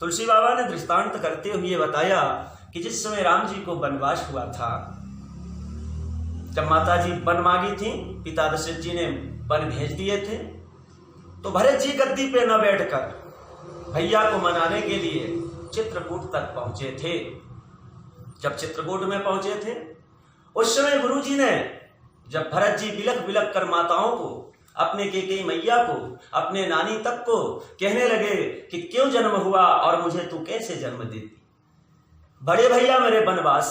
तुलसी बाबा ने दृष्टांत करते हुए बताया कि जिस समय राम जी को वनवास हुआ था, जब माता जी वन मांगी थी, पिता दशरथ जी ने वन भेज दिए थे, तो भरत जी गद्दी पे न बैठकर भैया को मनाने के लिए चित्रकूट तक पहुंचे थे। जब चित्रकूट में पहुंचे थे, उस समय गुरु जी ने जब भरत जी बिलख बिलख कर माताओं को, अपने केकई मैया को, अपने नानी तक को कहने लगे कि क्यों जन्म हुआ और मुझे तू कैसे जन्म देती, बड़े भैया मेरे वनवास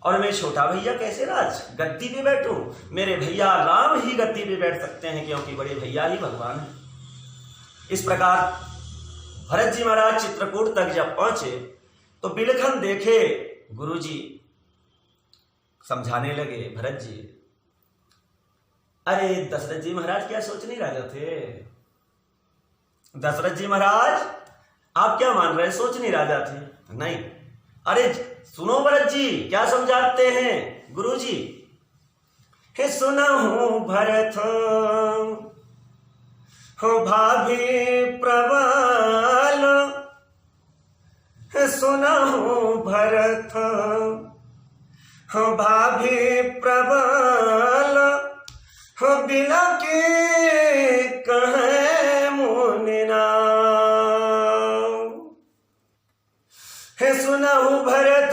और मैं छोटा भैया कैसे राज गद्दी पे बैठूं, मेरे भैया राम ही गद्दी पे बैठ सकते हैं क्योंकि बड़े भैया ही भगवान है। इस प्रकार भरत जी महाराज चित्रकूट तक जब पहुंचे तो बिलखन देखे गुरु जी, समझाने लगे भरत जी, अरे दशरथ जी महाराज क्या सोच नहीं रहे थे, दशरथ जी महाराज आप क्या मान रहे, सोच नहीं राजा थे, नहीं, अरे सुनो भरत जी क्या समझाते हैं गुरु जी, हे सुना हूं भरत हो भाभी प्रबल, हे सुना हूं भरत हो भाभी प्रबल, हो बिना के कहे मुनिना, हे सुना हूं भरत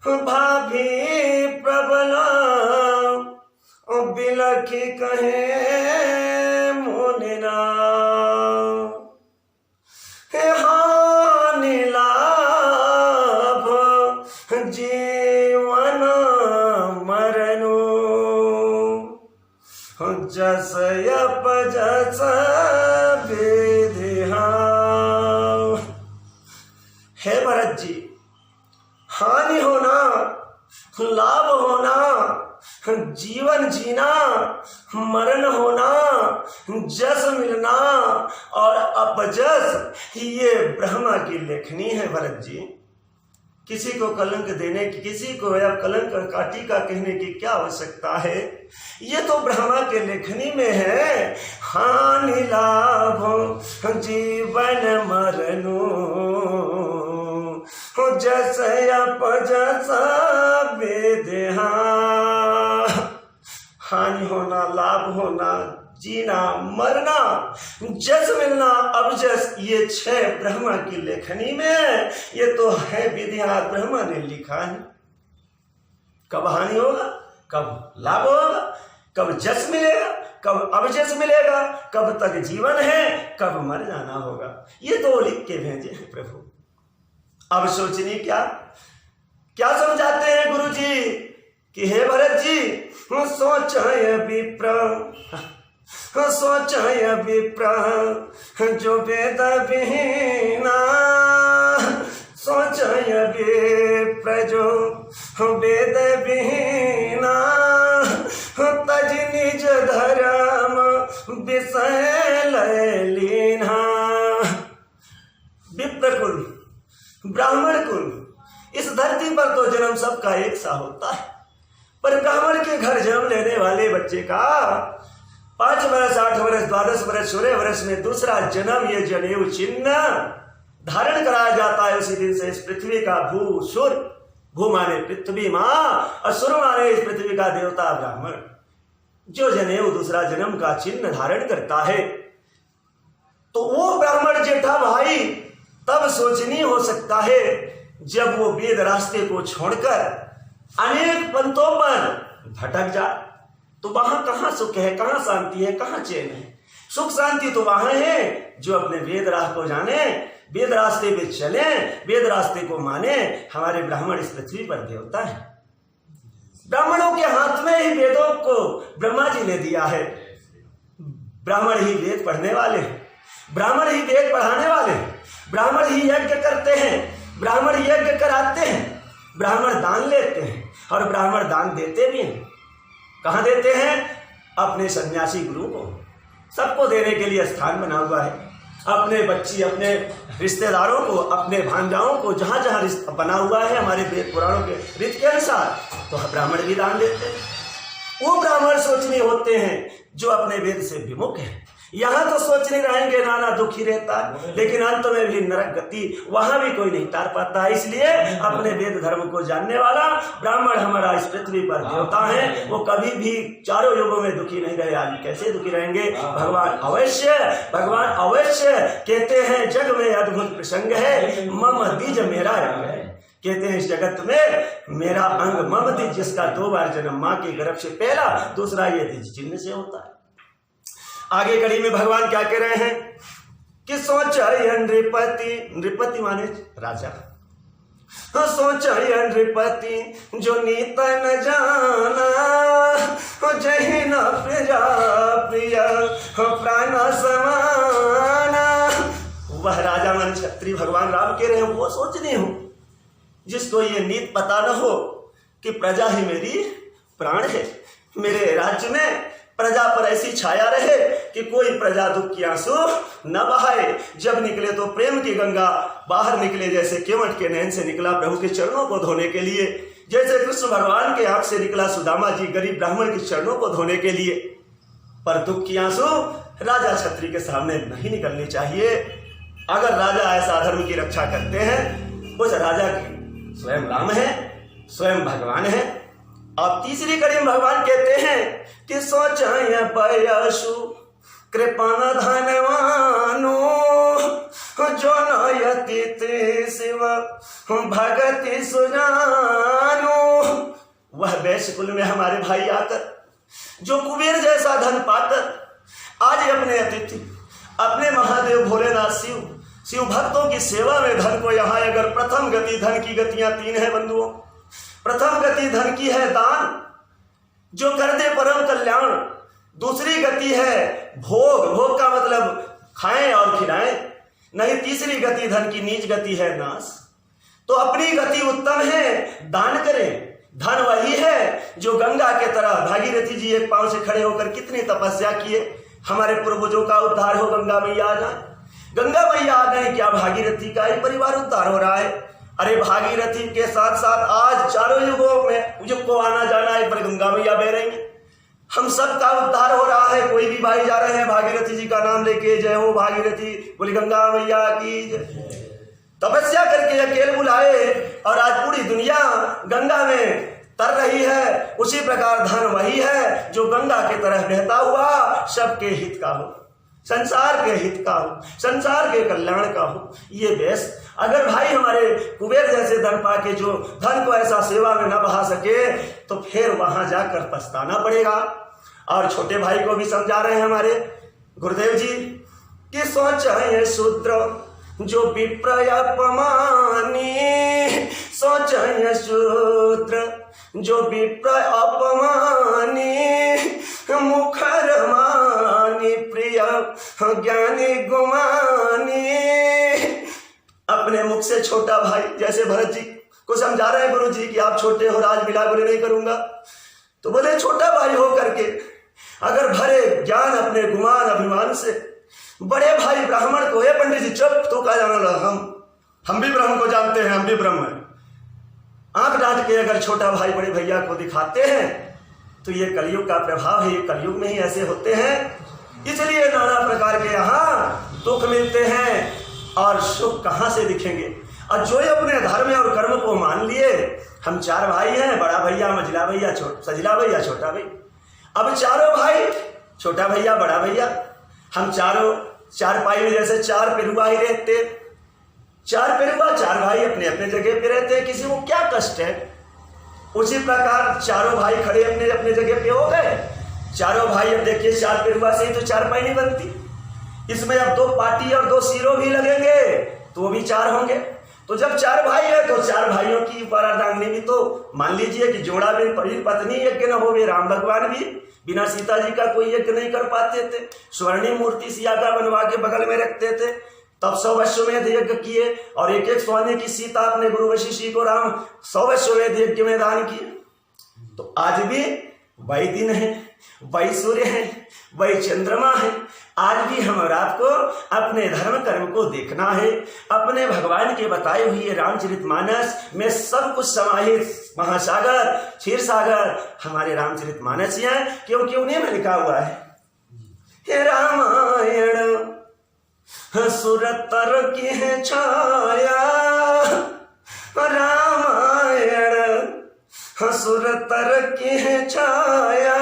हो भाभी प्रबल, ओ बिलखी कहे मुनिना, हे हानि लाभ जीवन मरनु, जस यप जस विधिहा। हे भरत जी, हानि होना, लाभ होना, जीवन जीना, मरण होना, जस मिलना और अपजस, ये ब्रह्मा की लेखनी है भरत जी। किसी को कलंक देने की, किसी को या कलंक और काटिका कहने की क्या आवश्यकता है, ये तो ब्रह्मा के लेखनी में है। हानि लाभ जीवन मरनु, जस अपजस विधिहा। हानि होना, लाभ होना, जीना, मरना, जस मिलना, अबजस, ये छह ब्रह्मा की लेखनी में, ये तो है विधिया, ब्रह्मा ने लिखा है। कब हानि होगा, कब लाभ होगा, कब जस मिलेगा, कब अबजस मिलेगा, कब तक जीवन है, कब मर जाना होगा, ये तो लिख के भेजे हैं प्रभु। अब सोचनी क्या समझाते हैं गुरु जी कि हे भरत जी, सोचय विप्र, सोचय विप्र जो वेद विहीना, सोचय विप्र जो वेद विहीना, तज निज धर्म विषय लय लीना। विप्र कुल, ब्राह्मण कुल, इस धरती पर तो जन्म सबका एक सा होता है, पर ब्राह्मण के घर जन्म लेने वाले बच्चे का 5 वर्ष, 8 वर्ष, 12 वर्ष, 16 वर्ष में दूसरा जन्म, ये जनेऊ चिन्ह धारण कराया जाता है। उसी दिन से इस पृथ्वी का भू सुर, भू माने पृथ्वी माँ और सुर माने इस पृथ्वी का देवता ब्राह्मण, जो जनेऊ दूसरा जन्म का चिन्ह धारण करता है, तो वो ब्राह्मण जेठा भाई तब सोचनीय हो सकता है जब वो वेद रास्ते को छोड़कर अनेक पंथों पर भटक जाए। तो वहां कहां सुख है, कहां शांति है, कहां चैन है। सुख शांति तो वहां है जो अपने वेद राह को जाने, वेद रास्ते पे चले, वेद रास्ते को माने। हमारे ब्राह्मण इस पृथ्वी पर देवता है। ब्राह्मणों के हाथ में ही वेदों को ब्रह्मा जी ने दिया है। ब्राह्मण ही वेद पढ़ने वाले, ब्राह्मण ही वेद पढ़ाने वाले, ब्राह्मण ही यज्ञ करते हैं, ब्राह्मण यज्ञ कराते हैं, ब्राह्मण दान लेते हैं और ब्राह्मण दान देते भी हैं। कहाँ देते हैं? अपने सन्यासी गुरु को, सबको देने के लिए स्थान बना हुआ है। अपने बच्ची, अपने रिश्तेदारों को, अपने भांजाओं को, जहाँ जहाँ रिश्ता बना हुआ है हमारे वेद पुराणों के रीत के अनुसार, तो ब्राह्मण भी दान देते हैं। वो ब्राह्मण सोचने होते हैं जो अपने वेद से विमुख है, यहाँ तो सोच नहीं रहेंगे नाना दुखी रहता है, लेकिन अंत में भी नरक गति वहां भी कोई नहीं तार पाता है। इसलिए अपने वेद धर्म को जानने वाला ब्राह्मण हमारा इस पृथ्वी पर देवता है, वो कभी भी चारों युगों में दुखी नहीं रहे। आज कैसे दुखी रहेंगे? भगवान अवश्य कहते हैं जग में अद्भुत प्रसंग है, मम द्विज मेरा अंग है। कहते हैं इस जगत में मेरा अंग मम द्विज, जिसका 2 बार जन्म माँ के गर्भ से पहला, दूसरा ये द्विज चिन्ह से होता है। आगे कड़ी में भगवान क्या कह रहे हैं कि सोचय नृपति माने राजा, सोचय नृपति जो नीत न जाना, जहि न प्रजा प्रिय प्राण समाना। वह राजा मन क्षत्रिय भगवान राम कह रहे हैं वो सोचनी हूं जिसको ये नीत पता न हो कि प्रजा ही मेरी प्राण है। मेरे राज्य में प्रजा पर ऐसी छाया रहे कि कोई प्रजा दुख की आंसू न बहाए। जब निकले तो प्रेम की गंगा बाहर निकले, जैसे केवट के नैन से निकला प्रभु के चरणों को धोने के लिए, जैसे कृष्ण भगवान के आंख से निकला सुदामा जी गरीब ब्राह्मण के चरणों को धोने के लिए। पर दुख की आंसू राजा क्षत्रिय के सामने नहीं निकलनी चाहिए। अगर राजा ऐसा धर्म की रक्षा करते हैं, उस राजा की स्वयं राम है, स्वयं भगवान है। अब तीसरी कड़ी में भगवान कहते हैं कि सोचय पयसु कृपण धनवानो, जो नयति ते शिव भगति सुजानो। वह वैश्य कुल में हमारे भाई आकर, जो कुबेर जैसा धन पाकर आज अपने अतिथि अपने महादेव भोलेनाथ शिव भक्तों की सेवा में धन को, यहाँ अगर प्रथम गति धन की गतियां 3 है बंधुओं। प्रथम गति धन की है दान, जो कर दे परम कल्याण। दूसरी गति है भोग का मतलब खाएं और खिलाएं। नहीं, तीसरी गति धन की नीच गति है नाश। तो अपनी गति उत्तम है, दान करें। धन वही है जो गंगा के तरह, भागीरथी जी एक पांव से खड़े होकर कितनी तपस्या किए, हमारे पूर्वजों का उद्धार हो, गंगा मैया आ जाए। गंगा मैया आ गई, क्या भागीरथी का ही परिवार उद्धार हो रहा है? अरे भागीरथी के साथ साथ आज चारों युगों में युग को आना जाना है, पर गंगा मैया बह रही है। हम सब का उद्धार हो रहा है। कोई भी भाई जा रहे हैं भागीरथी जी का नाम लेके, जय हो भागीरथी, बोली गंगा मैया की जय। तपस्या करके अकेले बुलाए और आज पूरी दुनिया गंगा में तर रही है। उसी प्रकार धन वही है जो गंगा की तरह बहता हुआ सबके हित का हो, संसार के हित का हो, संसार के कल्याण का हो। ये बेस अगर भाई हमारे कुबेर जैसे धन पाके जो धन को ऐसा सेवा में न बहा सके, तो फिर वहां जाकर पछताना पड़ेगा। और छोटे भाई को भी समझा रहे हैं हमारे गुरुदेव जी कि सोचय शूद्र जो विप्र अपमानी, सोचय शूद्र जो विप्र अपमानी, मुखर मानी प्रिय ज्ञानी गुमानी। अपने मुख से छोटा भाई, जैसे भरत जी को समझा रहे हैं गुरु जी कि आप छोटे हो, राज मिला बोले नहीं करूंगा, तो बोले छोटा भाई हो करके अगर भरे ज्ञान अपने गुमान अभिमान से बड़े भाई ब्राह्मण को, हे पंडित जी चुप, तो क्या जाना लगा, हम भी ब्रह्म को जानते हैं, हम भी ब्रह्म हैं। आंख डांट के अगर छोटा भाई बड़े भैया को दिखाते हैं तो ये कलयुग का प्रभाव है। ये कलयुग में ही ऐसे होते हैं, इसलिए नाना प्रकार के यहाँ दुख मिलते हैं और सुख कहाँ से दिखेंगे। और जो अपने धर्म और कर्म को मान लिए, हम 4 भाई हैं, बड़ा भैया, मझला भैया, सजला भैया, छोटा भाई। अब चारों भाई, छोटा भैया, बड़ा भैया, हम चारों 4 पाई में जैसे 4 पेरुआ ही रहते, 4 पेरुआ 4 भाई अपने अपने जगह पे रहते हैं, किसी को क्या कष्ट है। उसी प्रकार चारों भाई खड़े अपने अपने जगह पे हो गए। चारों भाई, अब देखिए 4 पेरुआ से ही तो 4 पाई नहीं बनती, इसमें अब 2 पाटी और 2 सिरों भी लगेंगे तो भी 4 होंगे। तो जब 4 भाई है तो 4 भाइयों की परादांगनी भी तो मान लीजिए कि जोड़ा भी पत्नी यज्ञ न हो। राम भगवान भी बिना सीता जी का कोई यज्ञ नहीं कर पाते थे, स्वर्णिम मूर्ति सिया का बनवा के बगल में रखते थे, तब 100 अश्वमेध यज्ञ किए और एक एक सोने की सीता अपने गुरु वशिष्ठ को राम 100 अश्वमेध यज्ञ में दान किए। तो आज भी वही दिन है, वही सूर्य है, वही चंद्रमा है। आज भी हम और आपको अपने धर्म कर्म को देखना है। अपने भगवान के बताए हुए रामचरितमानस में सब कुछ समाहित महासागर क्षीर सागर हमारे रामचरितमानस हैं, क्योंकि उन्हीं में लिखा हुआ है हे रामायण सुरतर की है छाया, रामायण सुरतर की है छाया,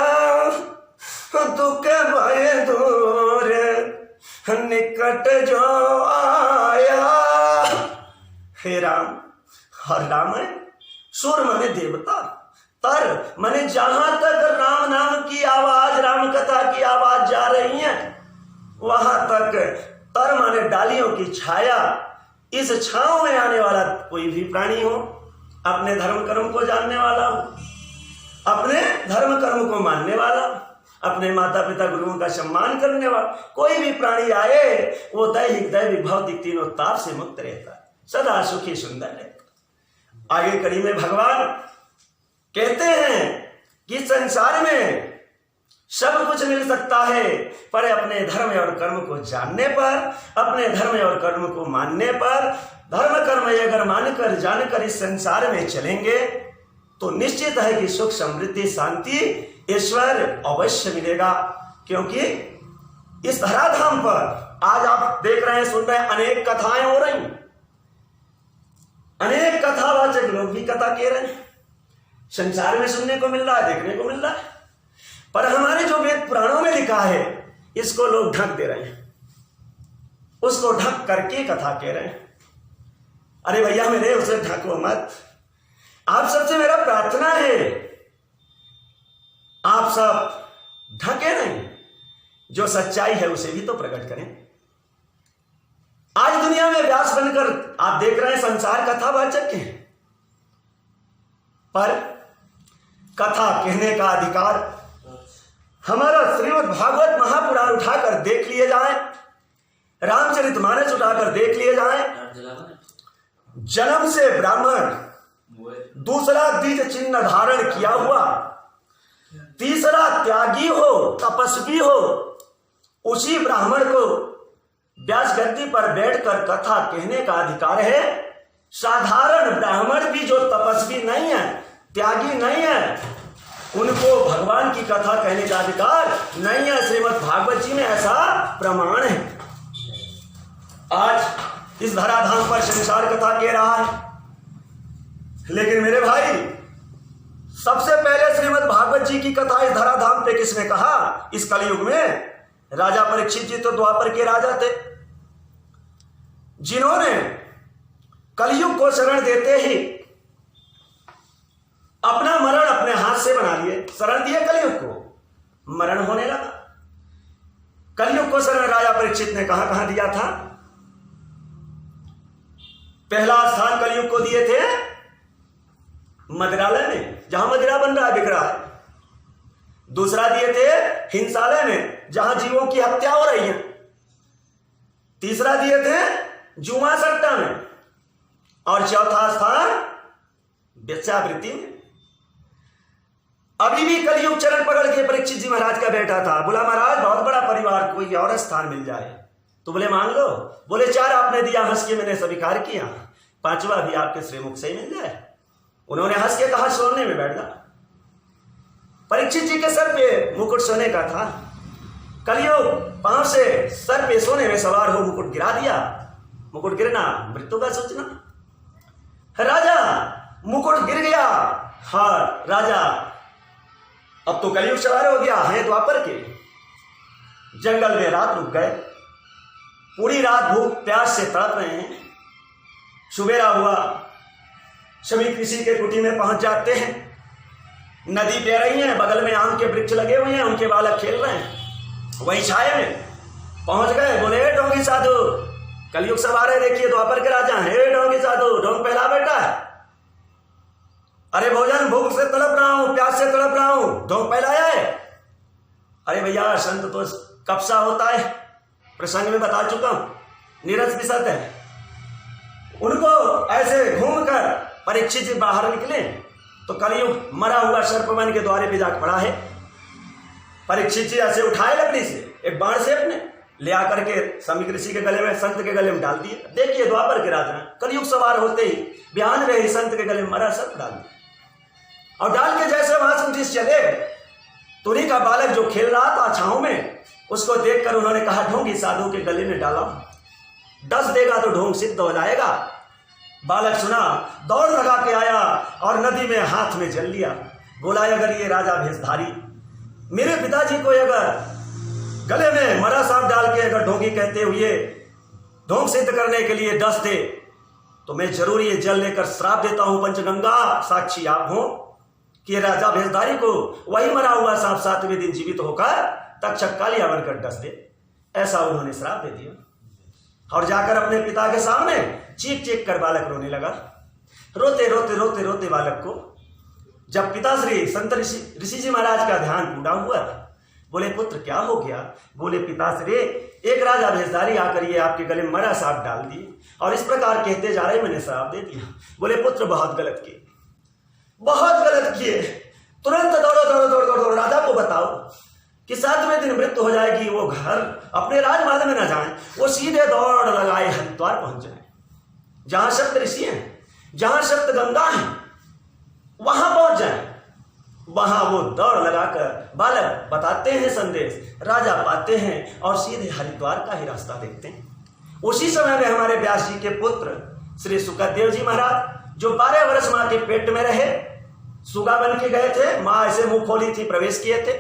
दुख भय दूर निकट जो आया। हे राम, और राम है सुर माने देवता, तर माने जहां तक राम नाम की आवाज, राम कथा की आवाज जा रही है वहां तक, तर माने डालियों की छाया, इस छांव में आने वाला कोई भी प्राणी हो, अपने धर्म कर्म को जानने वाला हो, अपने धर्म कर्म को मानने वाला, अपने माता पिता गुरुओं का सम्मान करने वाला कोई भी प्राणी आए, वो दैहिक दैविक भौतिक तीनों ताप से मुक्त रहता है, सदा सुखी सुंदर रहता। आगे कड़ी में भगवान कहते हैं कि संसार में सब कुछ मिल सकता है, पर अपने धर्म और कर्म को जानने पर, अपने धर्म और कर्म को मानने पर, धर्म कर्म अगर मानकर जानकर इस संसार में चलेंगे तो निश्चित है कि सुख समृद्धि शांति ईश्वर अवश्य मिलेगा। क्योंकि इस धराधाम पर आज आप देख रहे हैं, सुन रहे हैं, अनेक कथाएं हो रही, अनेक कथावाचक लोग भी कथा कह रहे हैं, संसार में सुनने को मिल रहा है, देखने को मिल रहा है, पर हमारे जो वेद पुराणों में लिखा है इसको लोग ढक दे रहे हैं, उसको ढक करके कथा कह रहे हैं। अरे भैया मेरे, उसे ढको मत। आप सबसे मेरा प्रार्थना है, आप सब ढके नहीं, जो सच्चाई है उसे भी तो प्रकट करें। आज दुनिया में व्यास बनकर आप देख रहे हैं संसार कथावाचक है, पर कथा कहने का अधिकार हमारा श्रीमद् भागवत महापुराण उठाकर देख लिए जाए, रामचरितमानस उठाकर देख लिए जाए। जन्म से ब्राह्मण, दूसरा द्विज चिन्ह धारण किया हुआ, तीसरा त्यागी हो, तपस्वी हो, उसी ब्राह्मण को व्यास गद्दी पर बैठकर कथा कहने का अधिकार है। साधारण ब्राह्मण भी जो तपस्वी नहीं है, त्यागी नहीं है, उनको भगवान की कथा कहने का अधिकार नहीं है। श्रीमद् भागवत जी में ऐसा प्रमाण है। आज इस धराधाम पर संसार कथा कह रहा है, लेकिन मेरे भाई सबसे पहले श्रीमद् भागवत जी की कथा इस धराधाम पे किसने कहा? इस कलयुग में राजा परीक्षित जी तो द्वापर के राजा थे, जिन्होंने कलयुग को शरण देते ही अपना मरण अपने हाथ से बना लिए। शरण दिए कलयुग को, मरण होने लगा। कलयुग को शरण राजा परीक्षित ने कहां दिया था? पहला स्थान कलयुग को दिए थे मदिरालय में, जहां मदिरा बन रहा है, बिक रहा है। दूसरा दिए थे हिंसालय में, जहां जीवों की हत्या हो रही है। तीसरा दिए थे जुआ सट्टा में, और चौथा स्थान वेश्यावृत्ति में। अभी भी कलयुग चरण पकड़ के परीक्षित जी महाराज का बेटा था, बोला महाराज बहुत बड़ा परिवार, कोई और स्थान मिल जाए तो बोले मांग लो। बोले 4 आपने दिया, हंस के मैंने स्वीकार किया, 5वां भी आपके श्रीमुख से ही मिल जाए। उन्होंने हंस के कहा सोने में बैठ जा। परीक्षित जी के सर पे मुकुट सोने का था। कलयुग पांव से सर पे सोने में सवार हो मुकुट गिरा दिया। मुकुट गिरना मृत्यु का सूचना। राजा मुकुट गिर गया। हाँ राजा, अब तो कलयुग सवार हो गया है द्वापर के। जंगल में रात रुक गए, पूरी रात भूख प्यास से तड़प रहे हैं। सुबेरा हुआ, सभी किसी के कुटी में पहुंच जाते हैं। नदी बह रही है, बगल में आम के वृक्ष लगे हुए हैं, उनके बालक खेल रहे हैं। वही छाये में पहुंच गए। बोले ढोंगी साधु, कलयुग सवार है, देखिए द्वापर के राजा है। ढोंगी साधु, ढोंग पहला बेटा है। अरे भोजन, भूख से तड़प रहा हूं, प्यास से तड़प रहा हूं, ढोंग पहलाया है। अरे भैया संत तो कब सा होता है, प्रसंग में बता चुका हूं, नीरस विसत है। उनको ऐसे घूमकर परीक्षित जी बाहर निकले तो कलयुग मरा हुआ सर्प बन के द्वारे पे जाकर पड़ा है। परीक्षित जी ऐसे उठाए लकड़ी से एक बाण से अपने ले आकर के समीक ऋषि के गले में, संत के गले में डाल दिए। देखिए द्वापर के राजा कलयुग सवार होते ही बयान में ही संत के गले में मरा सर्प डाल दिया, और डाल के जैसे वहां से उठिस चले तो उन्हीं का बालक जो खेल रहा था छांव में, उसको देखकर उन्होंने कहा, ढोंगी साधु के गले में डाला, डस देगा तो ढोंग सिद्ध हो जाएगा। बालक सुना, दौड़ लगा के आया और नदी में हाथ में जल लिया। बोला, अगर ये राजा भेषधारी मेरे पिताजी को अगर गले में मरा सांप डाल के अगर ढोंगी कहते हुए ढोंग सिद्ध करने के लिए डस दे तो मैं जरूर ये जल लेकर श्राप देता हूं। पंचगंगा साक्षी आप हो कि ये राजा भेषधारी को वही मरा हुआ सांप 7वें दिन जीवित होकर तक्षक कालिया बनकर डस दे। ऐसा उन्होंने श्राप दे दिया और जाकर अपने पिता के सामने चीख चीख कर बालक रोने लगा। रोते रोते रोते रोते बालक को जब पिताश्री संत ऋषि जी महाराज का ध्यान पूरा हुआ, बोले, पुत्र क्या हो गया? बोले, पिताश्री एक राजा भेषधारी आकर ये आपके गले में मरा सांप डाल दिए और इस प्रकार कहते जा रहे, मैंने श्राप दे दिया। बोले, पुत्र बहुत गलत किए, बहुत गलत किए। तुरंत दौड़ो दौड़ो दौड़ो दौड़ो राजा को बताओ कि 7वें दिन मृत्यु हो जाएगी, वो घर अपने राजमहल में न जाए, वो सीधे दौड़ लगाए हरिद्वार पहुंच जाए, जहां सप्त ऋषि हैं, जहां सप्त गंगा है, वहां पहुंच जाए। वहां वो दौड़ लगाकर बालक बताते हैं संदेश, राजा पाते हैं और सीधे हरिद्वार का ही रास्ता देखते हैं। उसी समय में हमारे व्यास जी के पुत्र श्री सुखदेव जी महाराज जो 12 वर्ष मां के पेट में रहे, सुगा बन के गए थे, मां ऐसे मुंह खोली थी, प्रवेश किए थे,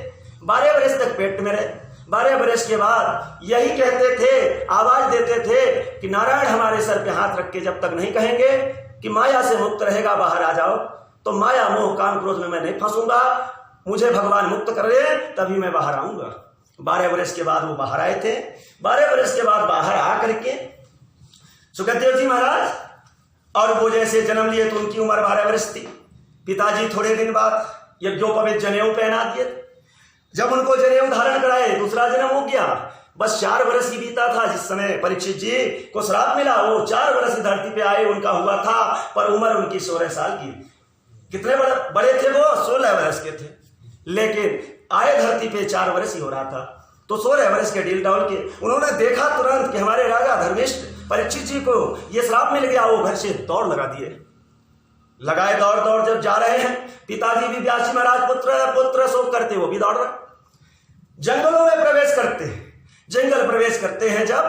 12 वर्ष तक पेट में रहे। 12 वर्ष के बाद यही कहते थे, आवाज देते थे कि नारायण हमारे सर पे हाथ रख के जब तक नहीं कहेंगे कि माया से मुक्त रहेगा, बाहर आ जाओ, तो माया मोह काम क्रोध में मैं नहीं फंसूंगा, मुझे भगवान मुक्त कर दे तभी मैं बाहर आऊंगा। 12 वर्ष के बाद वो बाहर आए थे। 12 वर्ष के बाद बाहर आकर के सुखदेव जी महाराज और वो जैसे जन्म लिए तो उनकी उम्र 12 वर्ष थी। पिताजी थोड़े दिन बाद यज्ञोपवीत जनेऊ पहना दिए। जब उनको जनेऊ धारण कराए, दूसरा जन्म हो गया। बस 4 वर्ष ही बीता था जिस समय परीक्षित जी को श्राप मिला। वो 4 वर्ष धरती पे आए, उनका हुआ था, पर उम्र उनकी 16 साल की। कितने बड़े थे वो? 16 वर्ष के थे, लेकिन आए धरती पे 4 वर्ष ही हो रहा था। तो 16 वर्ष के डील डाउन के उन्होंने देखा तुरंत कि हमारे राजा धर्मिष्ठ परीक्षित जी को ये श्राप मिल गया। वो घर से दौड़ लगा दिए, लगाए दौड़ दौड़ जब जा रहे हैं, पिताजी भी व्यास जी महाराज पुत्र पुत्र शोक करते, वो भी दौड़ रहे। जंगलों में प्रवेश करते हैं, जंगल प्रवेश करते हैं जब,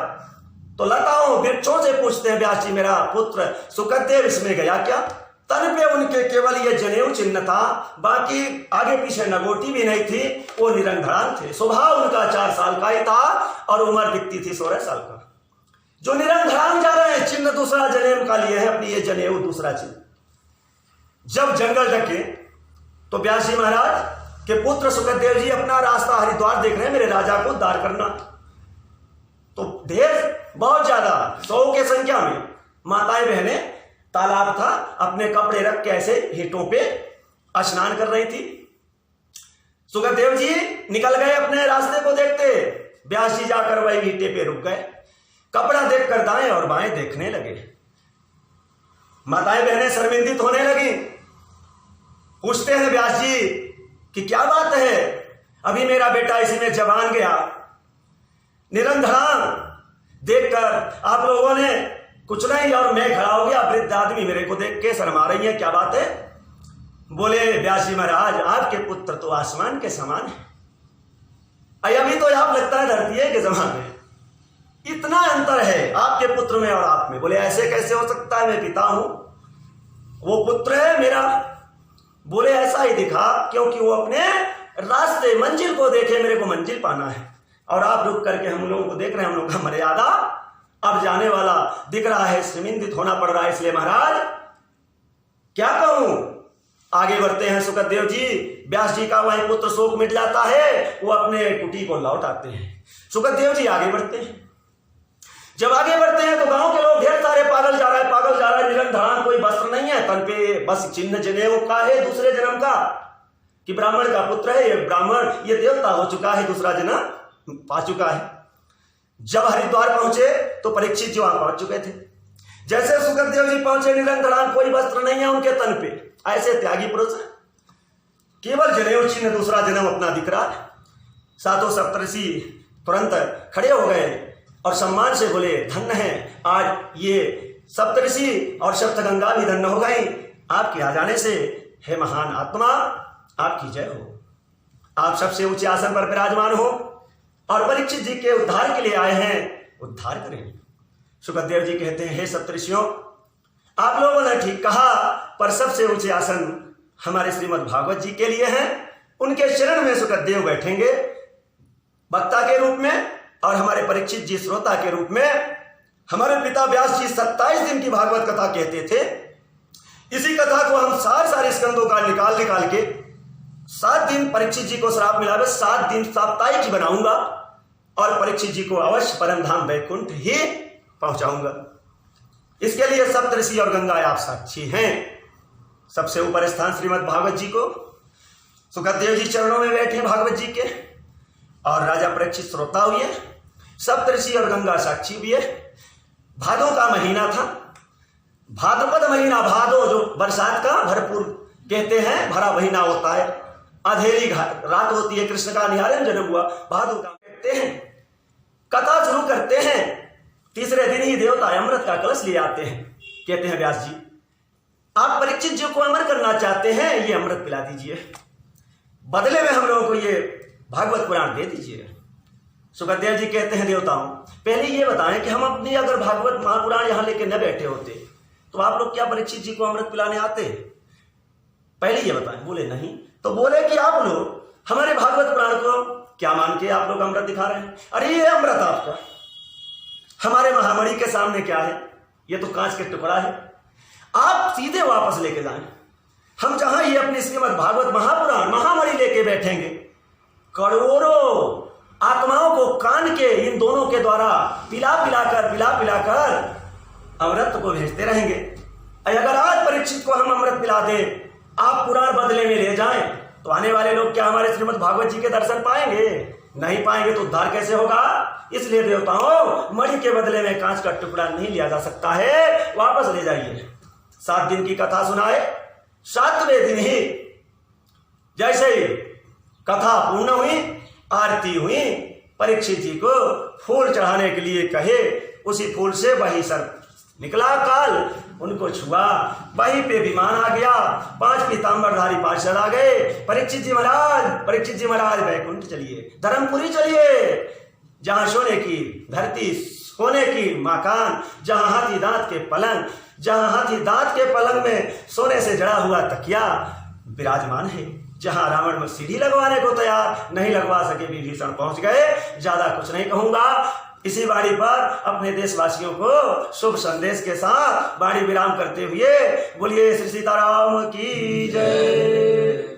तो लताओं वृक्षों से पूछते हैं, व्यास जी मेरा पुत्र सुखदेव इसमें गया क्या? तन पे उनके केवल ये जनेऊ चिन्ह था, बाकी आगे पीछे नगोटी भी नहीं थी। वो निरंधरान थे। स्वभाव उनका 4 साल का ही था और उम्र दिखती थी 16 साल का। जो निरंधरान जा रहे हैं, चिन्ह दूसरा जनेऊ का लिए है, अपनी ये जनेऊ दूसरा चिन्ह। जब जंगल ढके तो व्यास जी महाराज के पुत्र सुखदेव जी अपना रास्ता हरिद्वार देख रहे हैं, मेरे राजा को उद्धार करना। तो ढेर बहुत ज्यादा 100 के संख्या में माताएं बहनें, तालाब था, अपने कपड़े रख के ऐसे हिटों पे स्नान कर रही थी। सुखदेव जी निकल गए अपने रास्ते को देखते। व्यास जी जाकर वही ईंटे पे रुक गए, कपड़ा देखकर दाएं और बाएं देखने लगे। माताएं बहनें शर्मिंदित होने लगी। पूछते हैं व्यास जी कि क्या बात है, अभी मेरा बेटा इसी में जवान गया, निरंधरान देखकर आप लोगों ने कुछ नहीं और मैं खड़ा हो गया, वृद्ध आदमी मेरे को देख के शर्मा रही है, क्या बात है? बोले, व्यास जी महाराज आपके पुत्र तो आसमान के समान है, अभी तो आप लगता है धरती के समान है, इतना अंतर है आपके पुत्र में और आप में। बोले, ऐसे कैसे हो सकता है, मैं पिता हूं, वो पुत्र है मेरा। बोले, ऐसा ही दिखा क्योंकि वो अपने रास्ते मंजिल को देखे, मेरे को मंजिल पाना है, और आप रुक करके हम लोगों को देख रहे हैं, हम लोग का मर्यादा अब जाने वाला दिख रहा है, शर्मिंदित होना पड़ रहा है। इसलिए महाराज क्या कहूं, आगे बढ़ते हैं। सुखदेव जी, व्यास जी का वही पुत्र शोक मिट जाता है, वो अपने कुटी को लौट आते हैं। सुखदेव जी आगे बढ़ते हैं। जब आगे बढ़ते हैं तो गांव के लोग ढेर सारे, पागल जा रहा है, पागल जा रहा है, निरंधरान कोई वस्त्र नहीं है तन पे, बस चिन्ह जनेऊ का है दूसरे जन्म का, कि ब्राह्मण का पुत्र है, ये ब्राह्मण, ये देवता हो चुका है, दूसरा जन्म पा चुका है। जब हरिद्वार पहुंचे तो परीक्षित जी वहां पहुंच चुके थे। जैसे सुखदेव जी पहुंचे, निरंतरान कोई वस्त्र नहीं है उनके तन पे, ऐसे त्यागी पुरुष है, केवल जनेऊ चिन्ह दूसरा जन्म अपना दिख रहा है। 7 सप्तऋषि तुरंत खड़े हो गए और सम्मान से बोले, धन्य है आज ये सप्तऋषि और सप्तगंगा भी धन्य हो गई आपके आ जाने से। हे महान आत्मा, आपकी जय हो, आप सबसे ऊंचे आसन पर विराजमान हो, और परीक्षित जी के उद्धार के लिए आए हैं, उद्धार करें। सुखदेव जी कहते हैं, हे सप्तऋषियों, आप लोगों ने ठीक कहा, पर सबसे ऊंचे आसन हमारे श्रीमद् भागवत जी के लिए हैं। उनके शरण में सुखदेव बैठेंगे वक्ता के रूप में, और हमारे परीक्षित जी श्रोता के रूप में। हमारे पिता व्यास जी 27 दिन की भागवत कथा कहते थे। इसी कथा को हम सारे स्कंदों का निकाल के 7 दिन परीक्षित जी को श्राप मिला, 7 दिन साप्ताहिक ही बनाऊंगा और परीक्षित जी को अवश्य परम धाम वैकुंठ ही पहुंचाऊंगा। इसके लिए सप्तऋषि और गंगा आप साक्षी हैं। सबसे ऊपर स्थान श्रीमद् भागवत जी को, सुखदेव जी चरणों में बैठे भागवत जी के, और राजा परीक्षित श्रोता हुए, सप्तऋषि और गंगा साक्षी हुए। भादों का महीना था, भाद्रपद महीना, भादो जो बरसात का भरपूर कहते हैं, भरा महीना होता है, अंधेरी रात होती है, कृष्ण का निहारन जन्म हुआ, भादो का कहते हैं। कथा शुरू करते हैं, तीसरे दिन ही देवता अमृत का कलश ले आते हैं। कहते हैं व्यास जी, आप परीक्षित जी को अमर करना चाहते हैं, ये अमृत पिला दीजिए, बदले में हम लोगों को ये भागवत पुराण दे दीजिए। सुखदेव जी कहते हैं, देवताओं, पहले ये बताएं कि हम अपनी अगर भागवत महापुराण यहां लेके न बैठे होते तो आप लोग क्या परीक्षित जी को अमृत पिलाने आते? पहले ये बताएं। बोले नहीं। तो बोले कि आप लोग हमारे भागवत पुराण को क्या मान के आप लोग अमृत दिखा रहे हैं? अरे ये अमृत आपका, हमारे महामणि के सामने क्या है? ये तो कांच के टुकड़ा है, आप सीधे वापस लेके जाएं। हम जहां ये अपनी श्रीमद् भागवत महापुराण महामणि लेके बैठेंगे, करोड़ों आत्माओं को कान के इन दोनों के द्वारा पिला पिलाकर अमृत को भेजते रहेंगे। अगर आज परीक्षित को हम अमृत पिला दें, आप पुराण बदले में ले जाएं, तो आने वाले लोग क्या हमारे श्रीमद् भागवत जी के दर्शन पाएंगे? नहीं पाएंगे तो उद्धार कैसे होगा? इसलिए देवताओं, मणि के बदले में कांच का टुकड़ा नहीं लिया जा सकता है, वापस ले जाइए। 7 दिन की कथा सुनाए, 7वें दिन ही जैसे ही कथा पूर्ण हुई, आरती हुई, परीक्षित जी को फूल चढ़ाने के लिए कहे, उसी फूल से वही सर्प निकला काल, उनको छुआ, वहीं पे विमान आ गया, 5 पीतांबरधारी पार्षद आ गए। परीक्षित जी महाराज वैकुंठ चलिए, धर्मपुरी चलिए, जहां सोने की धरती, सोने की मकान, जहां हाथी दांत के पलंग में सोने से जड़ा हुआ तकिया विराजमान है, जहां रावण में सीढ़ी लगवाने को तैयार नहीं लगवा सके, विभीषण पहुंच गए। ज्यादा कुछ नहीं कहूंगा। इसी बाड़ी पर अपने देशवासियों को शुभ संदेश के साथ बाड़ी विराम करते हुए बोलिए श्री सीताराम की जय।